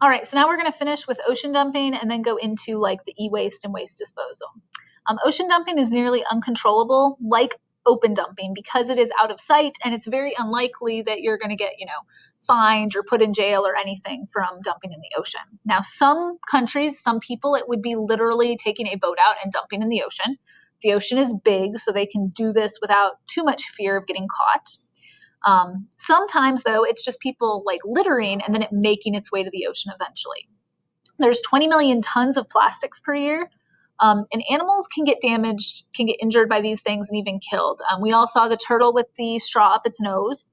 All right, so now we're going to finish with ocean dumping and then go into like the e-waste and waste disposal. Ocean dumping is nearly uncontrollable, like open dumping, because it is out of sight and it's very unlikely that you're going to get, fined or put in jail or anything from dumping in the ocean. Now, some countries, some people, it would be literally taking a boat out and dumping in the ocean. The ocean is big, so they can do this without too much fear of getting caught. Sometimes, though, it's just people like littering and then it making its way to the ocean eventually. There's 20 million tons of plastics per year. And animals can get damaged, can get injured by these things and even killed. We all saw the turtle with the straw up its nose.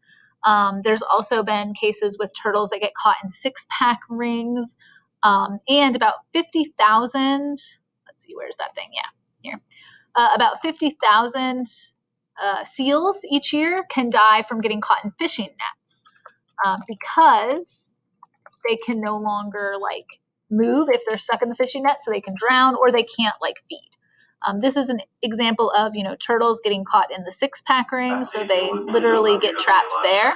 There's also been cases with turtles that get caught in six-pack rings. And about 50,000, let's see, where's that thing? Yeah, here. About 50,000 seals each year can die from getting caught in fishing nets because they can no longer move if they're stuck in the fishing net, so they can drown or they can't feed. This is an example of turtles getting caught in the six-pack ring, so they literally get trapped there.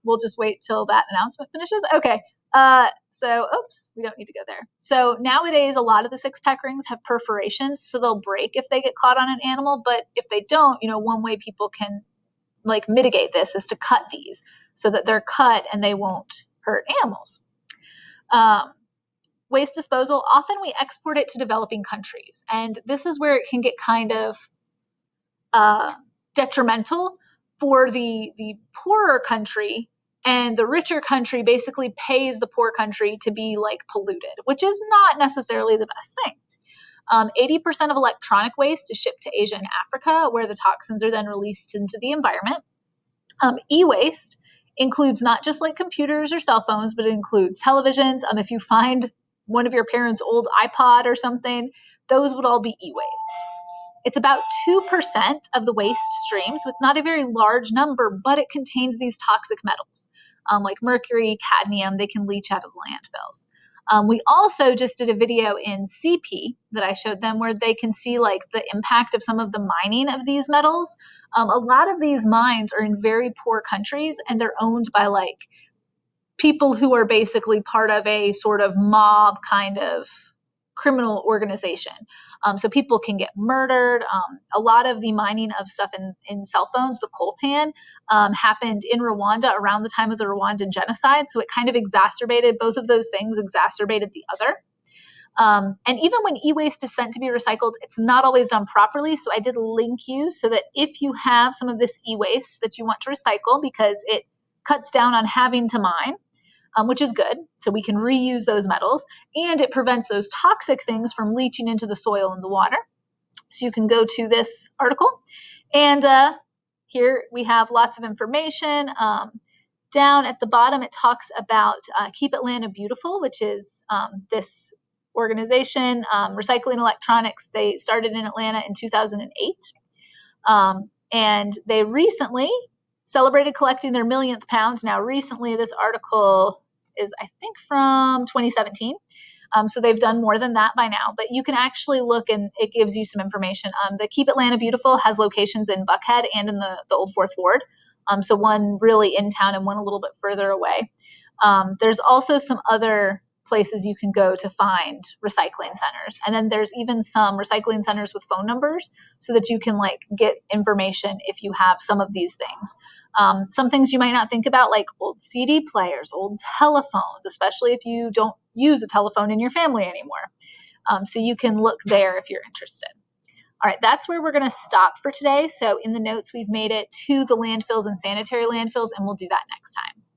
We'll just wait till that announcement finishes. Okay. Oops, we don't need to go there. So nowadays, a lot of the six-pack rings have perforations, so they'll break if they get caught on an animal. But if they don't, one way people can mitigate this is to cut these so that they're cut and they won't hurt animals. Waste disposal, often we export it to developing countries, and this is where it can get kind of detrimental for the poorer country, and the richer country basically pays the poor country to be polluted, which is not necessarily the best thing. 80% of electronic waste is shipped to Asia and Africa, where the toxins are then released into the environment. E-waste includes not just computers or cell phones, but it includes televisions. If you find one of your parents' old iPod or something, those would all be e-waste. It's about 2% of the waste stream, so it's not a very large number, but it contains these toxic metals like mercury, cadmium. They can leach out of landfills. We also just did a video in CP that I showed them where they can see the impact of some of the mining of these metals. A lot of these mines are in very poor countries, and they're owned by people who are basically part of a sort of mob kind of criminal organization. So people can get murdered. A lot of the mining of stuff in cell phones, the coltan, happened in Rwanda around the time of the Rwandan genocide. So it kind of exacerbated both of those things, exacerbated the other. And even when e-waste is sent to be recycled, it's not always done properly. So I did link you so that if you have some of this e-waste that you want to recycle, because it cuts down on having to mine, which is good. So we can reuse those metals, and it prevents those toxic things from leaching into the soil and the water. So you can go to this article, and here we have lots of information. Down at the bottom, it talks about Keep Atlanta Beautiful, which is this organization, Recycling Electronics. They started in Atlanta in 2008, and they recently celebrated collecting their millionth pound. Now, recently, this article is, I think, from 2017. So they've done more than that by now. But you can actually look, and it gives you some information. The Keep Atlanta Beautiful has locations in Buckhead and in the Old Fourth Ward. So one really in town and one a little bit further away. There's also some other places you can go to find recycling centers. And then there's even some recycling centers with phone numbers so that you can get information if you have some of these things. Some things you might not think about, like old CD players, old telephones, especially if you don't use a telephone in your family anymore. So you can look there if you're interested. All right, that's where we're going to stop for today. So in the notes, we've made it to the landfills and sanitary landfills, and we'll do that next time.